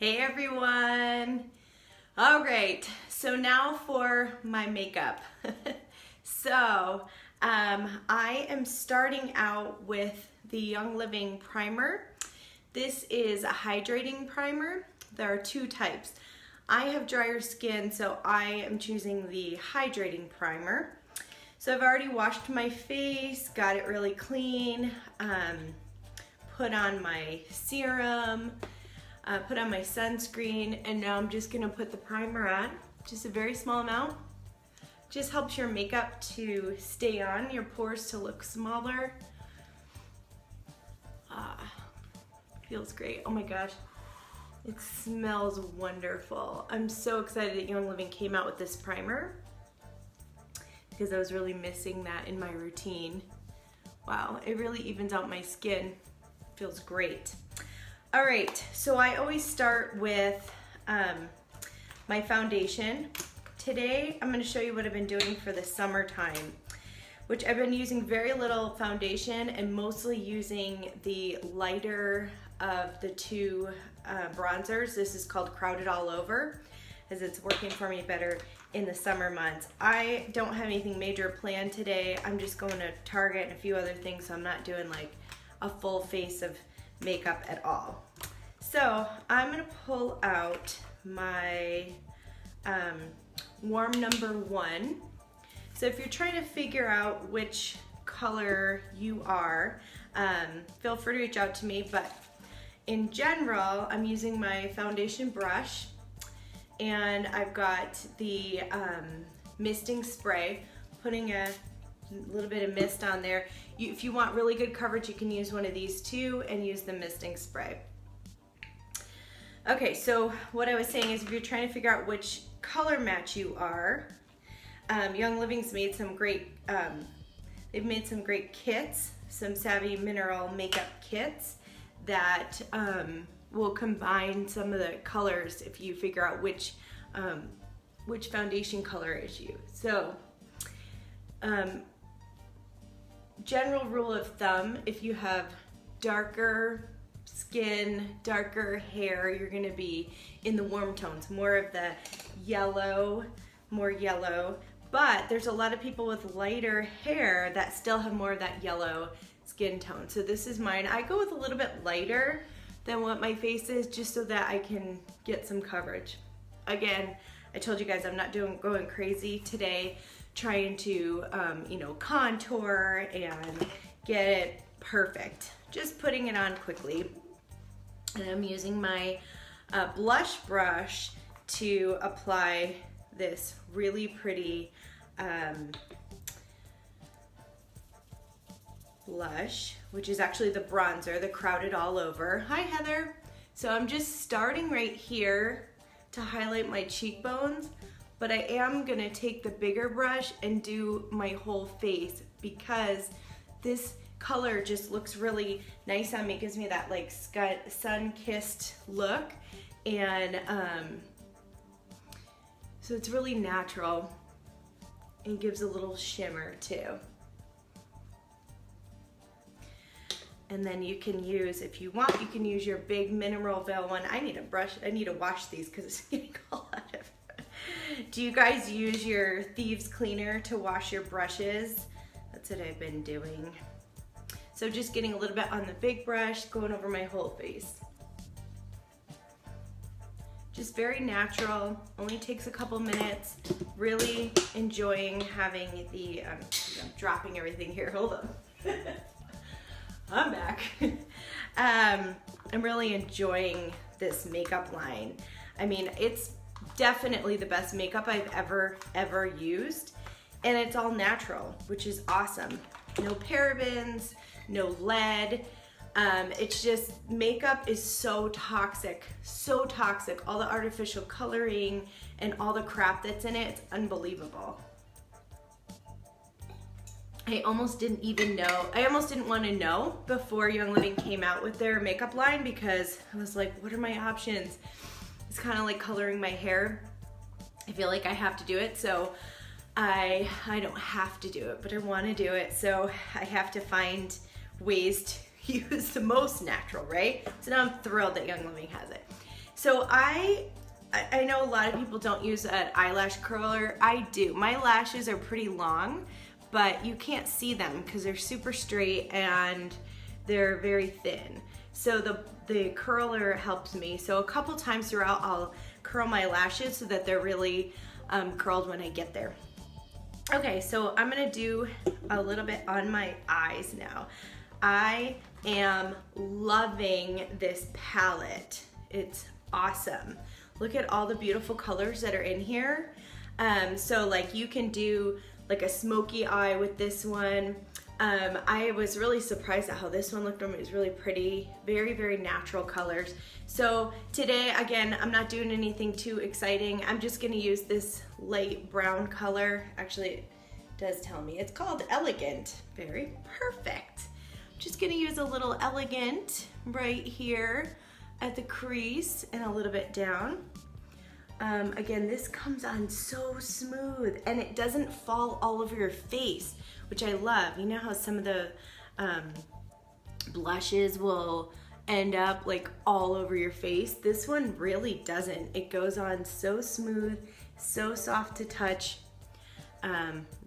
Hey everyone! All right, so now for my makeup. I am starting out with the Young Living primer. This is a hydrating primer. There are two types. I have drier skin, so I am choosing the hydrating primer. So I've already washed my face, got it really clean, put on my serum, put on my sunscreen, and now I'm just gonna put the primer on, just a very small amount. Just helps your makeup to stay on, your pores to look smaller. Feels great, oh my gosh. It smells wonderful. I'm so excited that Young Living came out with this primer because I was really missing that in my routine. Wow, it really evens out my skin. Feels great. All right, so I always start with my foundation. Today, I'm gonna show you what I've been doing for the summertime, which I've been using very little foundation and mostly using the lighter of the two bronzers. This is called Crowded All Over, as it's working for me better in the summer months. I don't have anything major planned today. I'm just going to Target and a few other things, so I'm not doing like a full face of makeup at all. So I'm gonna pull out my warm number 1. So if you're trying to figure out which color you are, feel free to reach out to me, but in general, I'm using my foundation brush, and I've got the misting spray, putting a little bit of mist on there. If you want really good coverage, you can use one of these too and use the misting spray. Okay, so what I was saying is if you're trying to figure out which color match you are, Young Living's made some great, they've made some great kits, some Savvy Mineral makeup kits that will combine some of the colors if you figure out which foundation color is you. So, general rule of thumb, if you have darker skin, darker hair, you're gonna be in the warm tones, more of the yellow, more yellow. But there's a lot of people with lighter hair that still have more of that yellow skin tone. So this is mine. I go with a little bit lighter than what my face is, just so that I can get some coverage. Again, I told you guys I'm not going crazy today, trying to contour and get it perfect. Just putting it on quickly. And I'm using my blush brush to apply this really pretty blush, which is actually the bronzer, the Crowded All Over. Hi, Heather. So I'm just starting right here to highlight my cheekbones, but I am gonna take the bigger brush and do my whole face because this color just looks really nice on me. It gives me that like sun-kissed look, and so it's really natural and gives a little shimmer too. And then you can use, if you want, you can use your big Mineral Veil one. I need a brush, I need to wash these because it's getting a lot of. Do you guys use your thieves cleaner to wash your brushes? That's what I've been doing. So just getting a little bit on the big brush, going over my whole face. Just very natural, only takes a couple minutes. Really enjoying having the, I'm dropping everything here, hold on. I'm back. I'm really enjoying this makeup line. I mean, it's definitely the best makeup I've ever used, and it's all natural, which is awesome. No parabens, no lead. It's just, makeup is so toxic, so toxic. All the artificial coloring and all the crap that's in it, it's unbelievable. I almost didn't even know, I almost didn't want to know before Young Living came out with their makeup line, because I was like, what are my options? It's kind of like coloring my hair. I feel like I have to do it, so I don't have to do it, but I want to do it, so I have to find ways to use the most natural, right? So now I'm thrilled that Young Living has it. So I know a lot of people don't use an eyelash curler. I do. My lashes are pretty long, but you can't see them because they're super straight and they're very thin. So the curler helps me. So a couple times throughout, I'll curl my lashes so that they're really curled when I get there. Okay, so I'm gonna do a little bit on my eyes now. I am loving this palette. It's awesome. Look at all the beautiful colors that are in here. So like you can do like a smoky eye with this one. I was really surprised at how this one looked on me. It was really pretty, very, very natural colors. So today, again, I'm not doing anything too exciting. I'm just gonna use this light brown color. Actually, it does tell me. It's called Elegant. Very perfect. Just gonna use a little Elegant right here at the crease and a little bit down. Again, this comes on so smooth and it doesn't fall all over your face, which I love. You know how some of the blushes will end up like all over your face? This one really doesn't. It goes on so smooth, so soft to touch.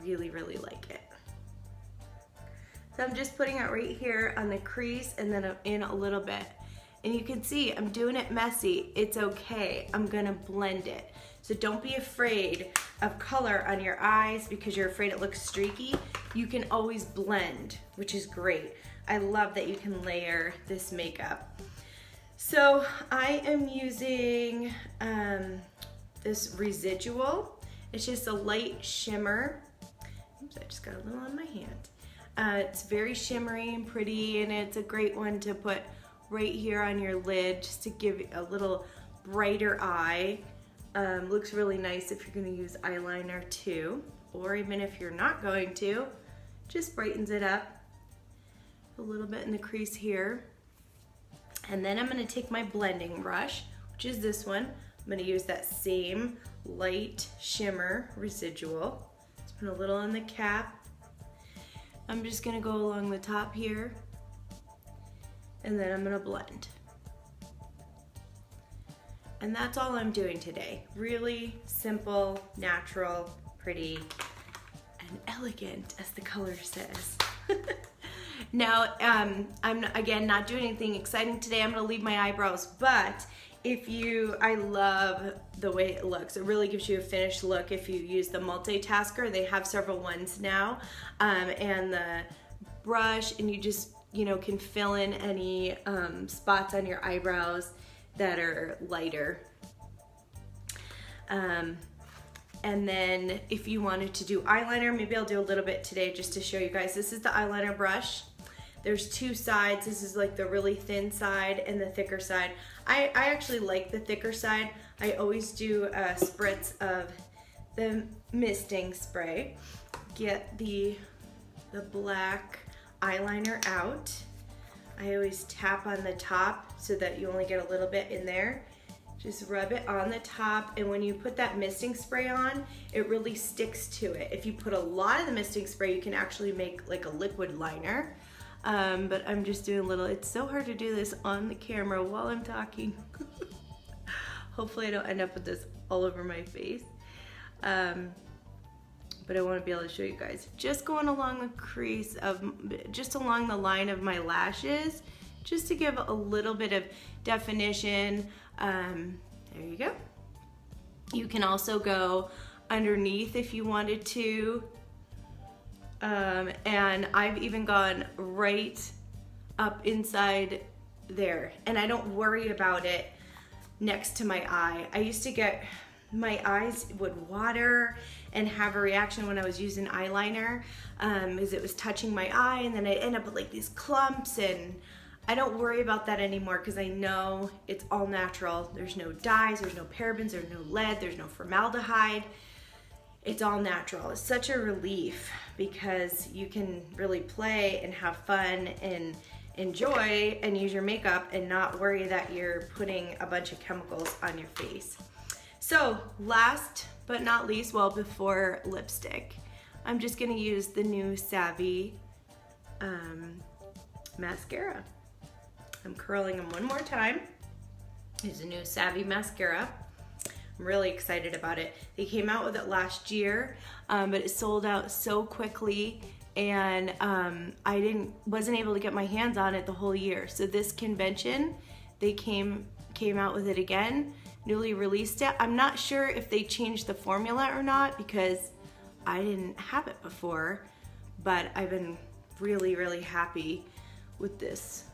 Really, really like it. So I'm just putting it right here on the crease and then in a little bit. And you can see I'm doing it messy. It's okay. I'm gonna blend it. So don't be afraid of color on your eyes because you're afraid it looks streaky. You can always blend, which is great. I love that you can layer this makeup. So I am using this residual. It's just a light shimmer. Oops, I just got a little on my hand. It's very shimmery and pretty, and it's a great one to put right here on your lid just to give a little brighter eye. Looks really nice if you're gonna use eyeliner too, or even if you're not going to, just brightens it up a little bit in the crease here. And then I'm gonna take my blending brush, which is this one. I'm gonna use that same light shimmer residual. Just put a little on the cap. I'm just gonna go along the top here, and then I'm gonna blend. And that's all I'm doing today. Really simple, natural, pretty, and elegant, as the color says. Now, I'm again not doing anything exciting today. I'm gonna leave my eyebrows, but I love the way it looks. It really gives you a finished look if you use the multitasker. They have several ones now, and the brush, and you just, can fill in any spots on your eyebrows that are lighter. And then if you wanted to do eyeliner, maybe I'll do a little bit today just to show you guys. This is the eyeliner brush. There's two sides. This is like the really thin side and the thicker side. I actually like the thicker side. I always do a spritz of the misting spray. Get the black eyeliner out. I always tap on the top so that you only get a little bit in there. Just rub it on the top, and when you put that misting spray on, it really sticks to it. If you put a lot of the misting spray, you can actually make like a liquid liner. But I'm just doing a little, it's so hard to do this on the camera while I'm talking. Hopefully I don't end up with this all over my face. But I want to be able to show you guys. Just going along the crease just along the line of my lashes, just to give a little bit of definition. There you go. You can also go underneath if you wanted to. And I've even gone right up inside there, and I don't worry about it next to my eye. I used to get, my eyes would water and have a reaction when I was using eyeliner, as it was touching my eye, and then I end up with like these clumps, and I don't worry about that anymore because I know it's all natural. There's no dyes, there's no parabens, there's no lead, there's no formaldehyde. It's all natural. It's such a relief because you can really play and have fun and enjoy and use your makeup and not worry that you're putting a bunch of chemicals on your face. So last but not least, well, before lipstick, I'm just gonna use the new Savvy mascara. I'm curling them one more time. It's a new Savvy mascara. I'm really excited about it. They came out with it last year, but it sold out so quickly, and I wasn't able to get my hands on it the whole year. So this convention, they came out with it again, newly released it. I'm not sure if they changed the formula or not because I didn't have it before, but I've been really, really happy with this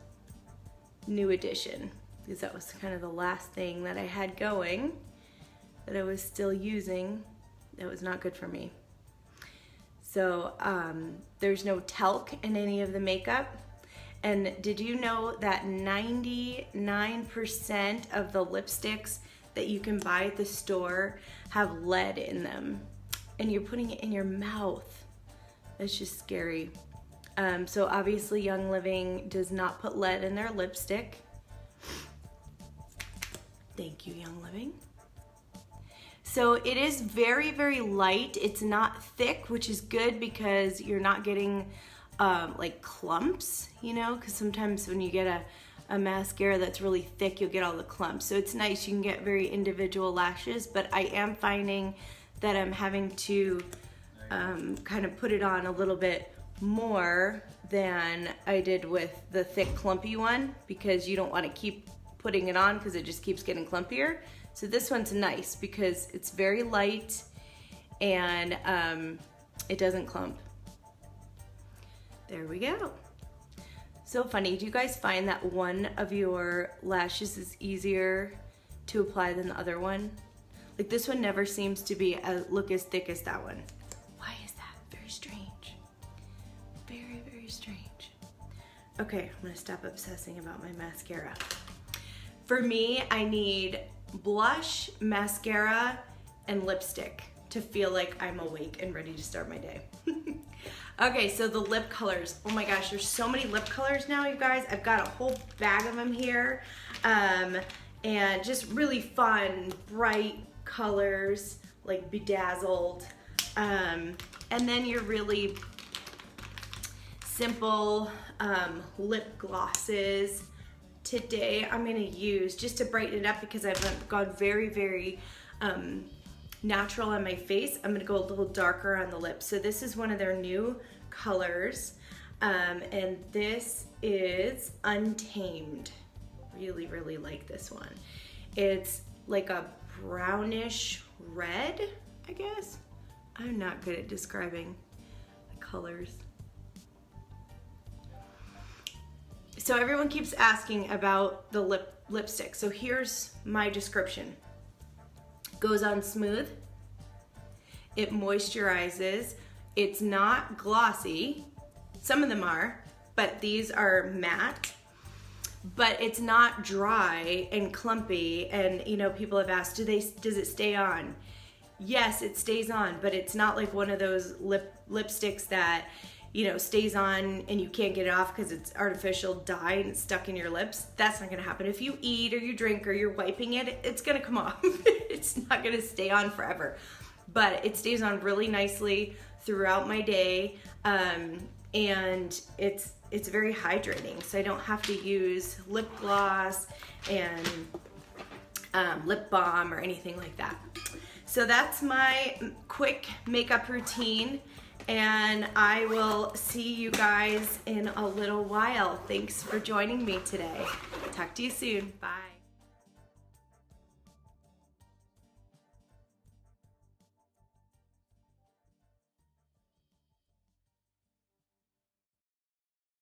new edition because that was kind of the last thing that I had going that I was still using that was not good for me. So there's no talc in any of the makeup. And did you know that 99% of the lipsticks that you can buy at the store have lead in them? And you're putting it in your mouth. That's just scary. So obviously Young Living does not put lead in their lipstick. Thank you, Young Living. So it is very, very light. It's not thick, which is good because you're not getting like clumps, you know, because sometimes when you get a mascara that's really thick, you'll get all the clumps. So it's nice. You can get very individual lashes, but I am finding that I'm having to kind of put it on a little bit more than I did with the thick clumpy one because you don't want to keep putting it on because it just keeps getting clumpier. So this one's nice because it's very light and it doesn't clump. There we go. So funny, do you guys find that one of your lashes is easier to apply than the other one? Like this one never seems to look as thick as that one. Why is that? Very strange. Very, very strange. Okay, I'm gonna stop obsessing about my mascara. For me, I need blush, mascara, and lipstick to feel like I'm awake and ready to start my day. Okay, so the lip colors. Oh my gosh, there's so many lip colors now, you guys. I've got a whole bag of them here. And just really fun, bright colors, like bedazzled. And then your really simple lip glosses. Today I'm gonna use, just to brighten it up because I've gone very, very natural on my face, I'm gonna go a little darker on the lips. So this is one of their new colors, and this is Untamed. Really, really like this one. It's like a brownish red, I guess. I'm not good at describing the colors. So everyone keeps asking about the lipstick. So here's my description. Goes on smooth. It moisturizes. It's not glossy. Some of them are, but these are matte. But it's not dry and clumpy. And you know, people have asked, does it stay on? Yes, it stays on, but it's not like one of those lipsticks that, you know, stays on and you can't get it off because it's artificial dye and it's stuck in your lips. That's not gonna happen. If you eat or you drink or you're wiping it, it's gonna come off. It's not gonna stay on forever. But it stays on really nicely throughout my day. And it's very hydrating. So I don't have to use lip gloss and lip balm or anything like that. So that's my quick makeup routine. And I will see you guys in a little while. Thanks for joining me today. Talk to you soon. Bye.